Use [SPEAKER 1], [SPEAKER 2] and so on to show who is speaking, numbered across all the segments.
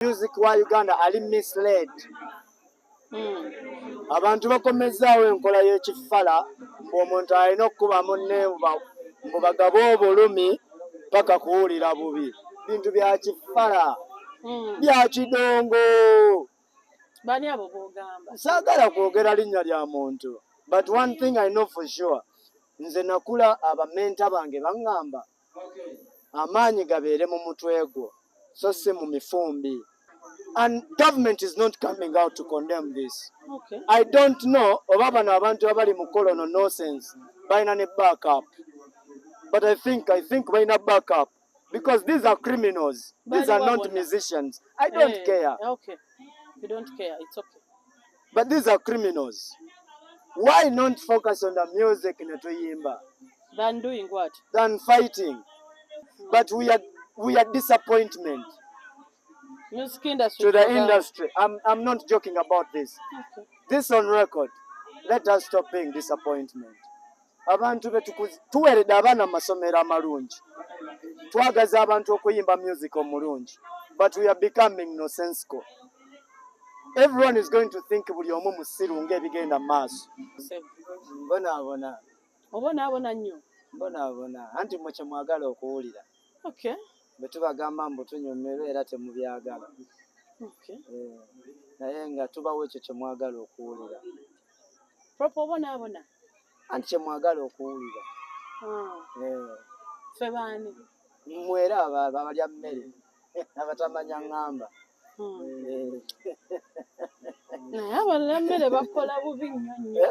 [SPEAKER 1] Music wa Uganda ali misled. Abantu bakomezaawo enkola y'ekifala ng'omuntu alina okukubamu nneebuba mbu bagaba obulumi paka kuwulira bubi. Bintu bya kifala bya kidongo.
[SPEAKER 2] Bani abo b'ogamba?
[SPEAKER 1] Saagala kwogera linnya lya muntu, but one thing I know for sure, nze nakula abamenta bange baŋŋamba amaanyi gabeere mu mutwe gwo so si mu mifumbi. And government is not coming out to condemn this.
[SPEAKER 2] Okay.
[SPEAKER 1] I don't know oba bano abantu abali mu colonel nonsense balina ne backup, but I think balina backup because these are criminals. These are not musicians. I don't care.
[SPEAKER 2] Okay. You don't care. It's okay.
[SPEAKER 1] But these are criminals. Why not focus on the music netuyimba
[SPEAKER 2] Than doing what?
[SPEAKER 1] than fighting? But we are disappointment
[SPEAKER 2] Music industry.
[SPEAKER 1] to the industry. I'm not joking about this.
[SPEAKER 2] Okay.
[SPEAKER 1] This on record. Let us stop being disappointment. Abantu tuweredde abaana mu masomero amalungi. Twagaza abantu okuyimba music omulungi. But we are becoming nonsensical. Everyone is going to think buli omu musiru ng'ebigenda mu maaso. Mbonaabona.
[SPEAKER 2] Obonaabona nnyo.
[SPEAKER 1] Mbonaabona. Anti mwe kye mwagala okuwulira.
[SPEAKER 2] Okay.
[SPEAKER 1] Bwe tubagamba mbu tunyumirwa era temubyagala.
[SPEAKER 2] Okay.
[SPEAKER 1] Naye nga tubawo ekyo kye mwagala okuwulira.
[SPEAKER 2] Proper obonaabona.
[SPEAKER 1] Anti kye mwagala okuwulira.
[SPEAKER 2] Ffe baani?
[SPEAKER 1] Mmwe era abalya mmere abatamanya ŋŋamba.
[SPEAKER 2] Naye abalya mmere bakola bubi nnyo nnyo.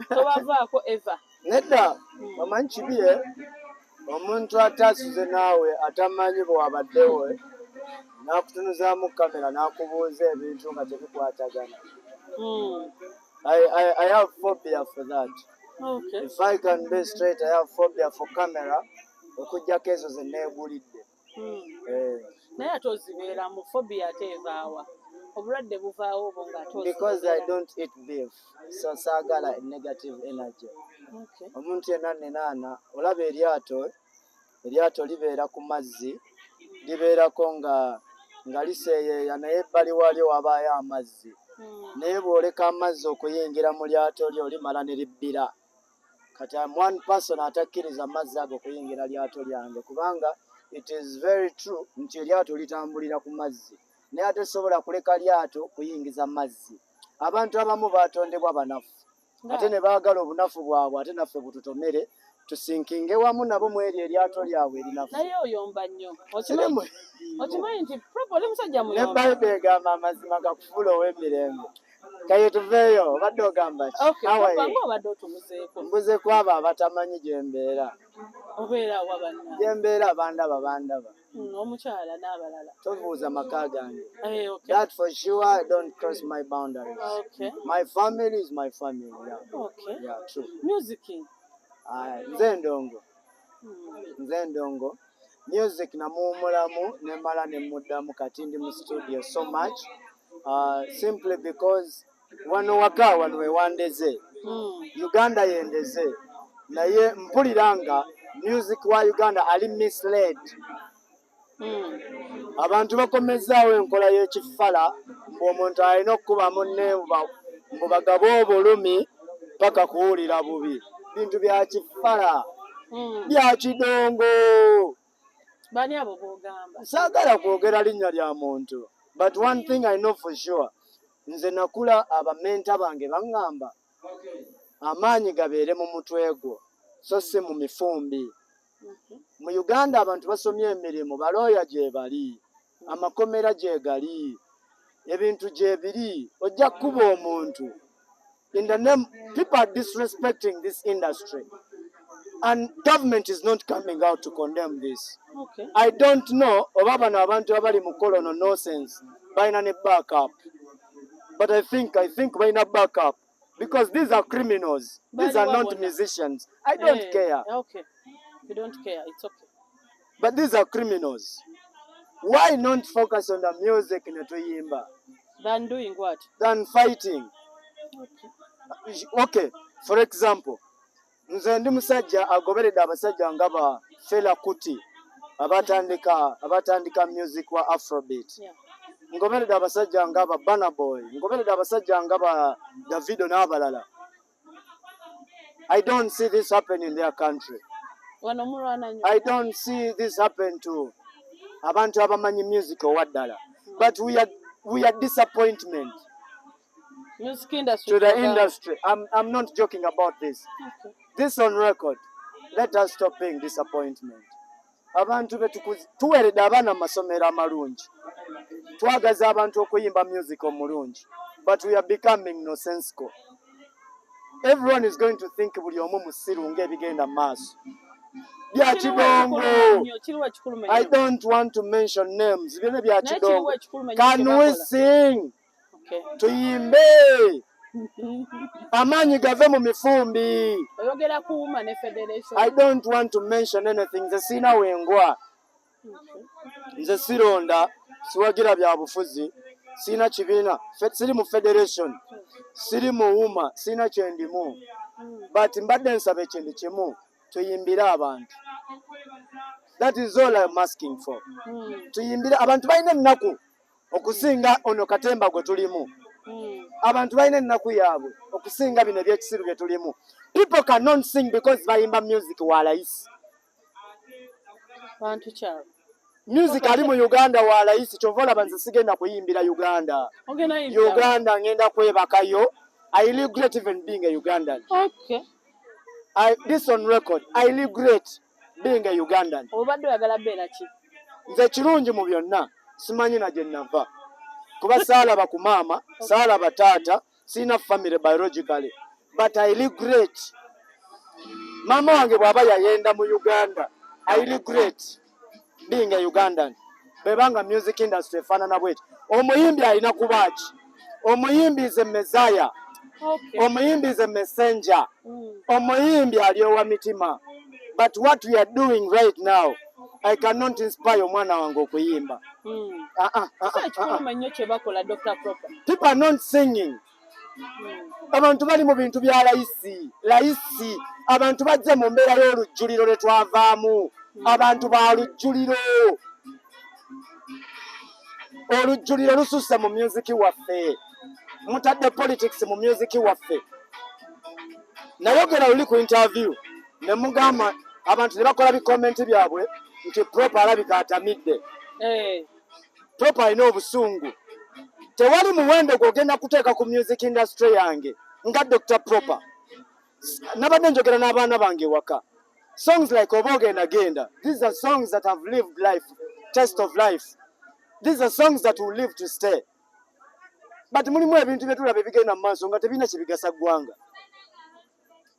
[SPEAKER 2] Tobavaako eva.
[SPEAKER 1] Nedda omanyi kibi omuntu ataasuze naawe atamanyi bwe wabaddewo n'akutunuzaamu kamera n'akubuuza ebintu nga tebikwatagana. I have phobia for that.
[SPEAKER 2] Okay.
[SPEAKER 1] If I can be straight, I have phobia for camera okujjako ezo ze neegulidde.
[SPEAKER 2] Naye ate ozibeera mu phobia ate evaawa? Obulwadde buvaawo obwo ng'ate
[SPEAKER 1] Because I don't eat beef, so saagala negative energy.
[SPEAKER 2] Okay.
[SPEAKER 1] Omuntu yenna nenaana olaba eryato libeera ku mazzi, libeerako nga liseeyeeya naye ebbali waalyo wabaayo amazzi. Naye bw'oleka amazzi okuyingira mu lyato lyo limala ne libbira. Kati one person atakkiriza amazzi ago okuyingira lyato lyange kubanga it is very true nti eryato litambulira ku mazzi. Naye ate sobola kuleka lyato kuyingiza mazzi. Abantu abamu baatondebwa banafu. Ate ne baagala obunafu bwabwe ate naffe bututomere tusinkinge wamu nabo mu eryo eryato lyabwe erinafu.
[SPEAKER 2] Naye oyomba nnyo. Okimanyi nti proper oli musajja muyomba.
[SPEAKER 1] Ne Bayibuli egamba amazima gakufuula ow'emirembe. Kaye tuveeyo obadde ogamba ki?
[SPEAKER 2] Okay, proper ng'obadde otubuzeeko.
[SPEAKER 1] Mbuzeeko abo abatamanyi gye mbeera.
[SPEAKER 2] Obeera wa banna?
[SPEAKER 1] Gye mbeera bandaba.
[SPEAKER 2] Omukyala n'abalala.
[SPEAKER 1] Tobuuza maka gange.
[SPEAKER 2] Okay.
[SPEAKER 1] That for sure I don't cross my boundaries.
[SPEAKER 2] Okay.
[SPEAKER 1] My family is my family. Yeah.
[SPEAKER 2] Okay.
[SPEAKER 1] Yeah, true.
[SPEAKER 2] Music.
[SPEAKER 1] Nze ndongo. Music namuwumulamu nemala nemuddamu kati ndi mu studio so much. Simply because wano waka wano wewandeze. Uganda yendeze. Naye mpulira nga music wa Uganda ali misled. Abantu bakomezaawo enkola y'ekifala ng'omuntu alina okukubamu nneebuba mbu bagaba obulumi paka kuwulira bubi. Bintu bya kifala bya kidongo.
[SPEAKER 2] Bani abo b'ogamba?
[SPEAKER 1] Saagala kwogera linnya lya muntu, but one thing I know for sure, nze nakula abamenta bange baŋŋamba amaanyi gabeere mu mutwe gwo so si mu mifumbi. Mu Uganda abantu basomye emirimu, balooya gye bali, amakomera gye gali, ebintu gye biri, ojja kuba omuntu. In the name, people are disrespecting this industry. And government is not coming out to condemn this.
[SPEAKER 2] Okay.
[SPEAKER 1] I don't know oba bano abantu abali mu colonel nonsense balina ne backup. But I think balina backup because these are criminals. These are not musicians. I don't care.
[SPEAKER 2] Okay. You don't care. It's okay.
[SPEAKER 1] But these are criminals. Why not focus on the music netuyimba
[SPEAKER 2] Than doing what?
[SPEAKER 1] than fighting? Okay, for example, nze ndi musajja agoberedde abasajja nga ba Fela Kuti abatandika music wa Afrobeat.
[SPEAKER 2] Yeah.
[SPEAKER 1] ngoberedde abasajja nga ba Burna Boy, ngoberedde abasajja nga ba Davido n'abalala. I don't see this happen in their country.
[SPEAKER 2] Wano mulwana nnyo.
[SPEAKER 1] I don't see this happen to abantu abamanyi music owaddala. But we are disappointment
[SPEAKER 2] Music industry.
[SPEAKER 1] to the industry. I'm not joking about this.
[SPEAKER 2] Okay.
[SPEAKER 1] This on record. Let us stop being disappointment. Abantu tuweredde abaana mu masomero amalungi. Twagaza abantu okuyimba music omulungi. But we are becoming nonsensical. Everyone is going to think buli omu musiru ng'ebigenda mu maaso. Bya kidongo. I don't want to mention names. Byonna bya kidongo. Can we sing?
[SPEAKER 2] Okay.
[SPEAKER 1] Tuyimbe. Amaanyi gave mu mifumbi.
[SPEAKER 2] Oyogera kuuma ne federation.
[SPEAKER 1] I don't want to mention anything. Nze siina wengwa. Nze sironda. Siwagira bya bufuzi. Siina kibiina. Siri mu federation. Siri mu wuma. Siina kyendimu. But mbadde nsaba ekintu kimu. Tuyimbire abantu. That is all I'm asking for. Tuyimbire abantu balina ennaku okusinga ono katemba gwe tulimu. Abantu balina ennaku yaabwe okusinga bino ebyekisiru bye tulimu. People cannot sing because bayimba music wa layisi.
[SPEAKER 2] Bantu kyalo.
[SPEAKER 1] Music ali mu Uganda wa layisi, kyova olaba nze sigenda kuyimbira Uganda. Uganda ngenda kwebakayo. I regret even being a Ugandan.
[SPEAKER 2] Okay.
[SPEAKER 1] This on record, I regret being a Ugandan.
[SPEAKER 2] Obadde oyagala beera ki?
[SPEAKER 1] Nze kirungi mu byonna, simanyi na gye nava. Kuba saalaba ku maama, saalaba taata, siina family biologically. But I regret. Maama wange bw'aba yayenda mu Uganda, I regret being a Ugandan. Bebanga music industry efaanana bweti. Omuyimbi alina kuba ki? Omuyimbi is a messiah.
[SPEAKER 2] Okay.
[SPEAKER 1] Omuyimbi is a messenger. Omuyimbi ali owa mitima. But what we are doing right now, I cannot inspire omwana wange okuyimba. People are not singing. Abantu bali mu bintu bya layisi. Abantu bajja mu mbeera y'olujjuliro lwe twavaamu. Abantu ba lujjuliro. Olujjuliro lususse mu music waffe. Mutadde politics mu music waffe. Nayogera luli ku interview ne mugamba abantu ne bakola bikomenti byabwe nti Proper alabika atamidde. Proper alina obusungu. Tewali muwendo gw'ogenda kuteeka ku music industry yange nga Dr. Proper. Nabadde njogera n'abaana bange waka. Songs like Oba Ogenda Genda. These are songs that have lived life, test of life. These are songs that will live to stay. But mulimu ebintu bye tulaba ebigenda mu maaso nga tebirina kye bigasa ggwanga.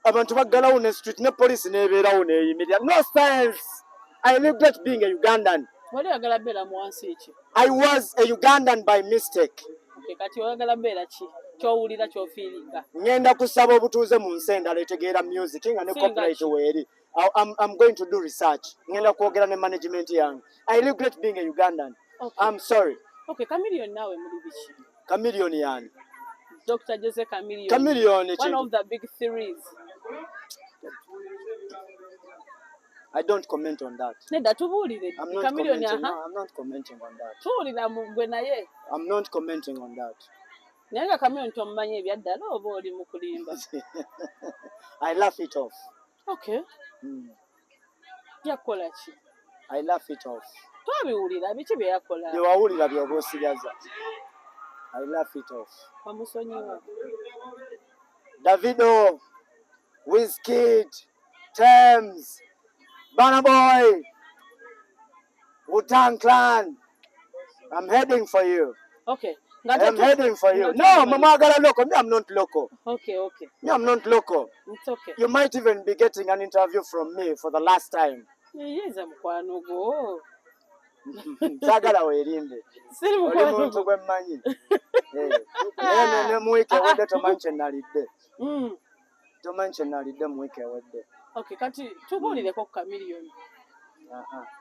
[SPEAKER 1] Abantu baggalawo ne street ne police n'ebeerawo n'eyimirira. No science. I regret being a Ugandan.
[SPEAKER 2] Wali oyagala beera mu wansi ki?
[SPEAKER 1] I was a Ugandan by mistake.
[SPEAKER 2] Okay, kati oyagala beera ki? Ky'owulira ky'ofiiringa.
[SPEAKER 1] Ngenda kusaba obutuuze mu nsi endala etegeera music nga ne copyright weeri. I'm going to do research. Ngenda kwogera ne management yange. I regret being a Ugandan.
[SPEAKER 2] Okay.
[SPEAKER 1] I'm sorry.
[SPEAKER 2] Okay, Chameleone naawe muli biki?
[SPEAKER 1] Chameleone yani.
[SPEAKER 2] Dr. Jose Chameleone.
[SPEAKER 1] Chameleone
[SPEAKER 2] one of the big theories.
[SPEAKER 1] I don't comment on that.
[SPEAKER 2] Nedda tubuulire.
[SPEAKER 1] I'm not
[SPEAKER 2] Chameleone
[SPEAKER 1] commenting. No, I'm not commenting on that.
[SPEAKER 2] Tuwulira mu gwe naye.
[SPEAKER 1] I'm not commenting on that.
[SPEAKER 2] Naye nga Chameleone tomumanyi ebyaddala oba oli mu kulimba?
[SPEAKER 1] I laugh it off.
[SPEAKER 2] Okay. Yakola ki?
[SPEAKER 1] I laugh it off.
[SPEAKER 2] Twabiwulira biki bye yakola?
[SPEAKER 1] Bye wawulira by'oba osigaza. I laugh it off.
[SPEAKER 2] Wamusonyiwa.
[SPEAKER 1] Davido, Wizkid, Tems, Burna Boy, Wu-Tang Clan. I'm heading for you.
[SPEAKER 2] Okay.
[SPEAKER 1] I'm heading for you. No, Mamagala local. Me, I'm not local.
[SPEAKER 2] Okay, okay.
[SPEAKER 1] Me, I'm not local.
[SPEAKER 2] It's okay.
[SPEAKER 1] You might even be getting an interview from me for the last time.
[SPEAKER 2] Yeza mukwano gwo.
[SPEAKER 1] Sagala weerimbe.
[SPEAKER 2] Siri
[SPEAKER 1] Oli
[SPEAKER 2] mukwano
[SPEAKER 1] muntu
[SPEAKER 2] gwo.
[SPEAKER 1] gwe mmanyi. Ne mu wiiki ewedde tomanyi kye nalidde. Tomanyi kye nalidde mu wiiki ewedde.
[SPEAKER 2] Okay, kati tubuulireko ku Chameleone.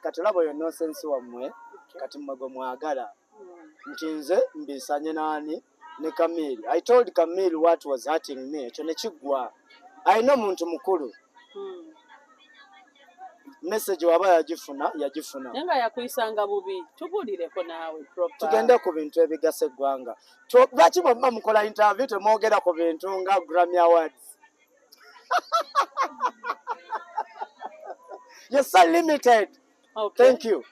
[SPEAKER 1] Kati olaba oyo nonsense wammwe, kati mmwe gwe mwagala. Nti nze mbisanye n'ani ne Camille. I told Camille what was hurting me. Ekyo ne kiggwa. Alina omuntu mukulu. message waba yagifuna
[SPEAKER 2] naye nga yakuyisanga bubi tubuulireko naawe proper.
[SPEAKER 1] Tugende ku bintu ebigasa eggwanga. Lwaki bwemba mukola interview temwogera ku bintu nga Grammy Awards? You're so limited.
[SPEAKER 2] Okay.
[SPEAKER 1] Thank you.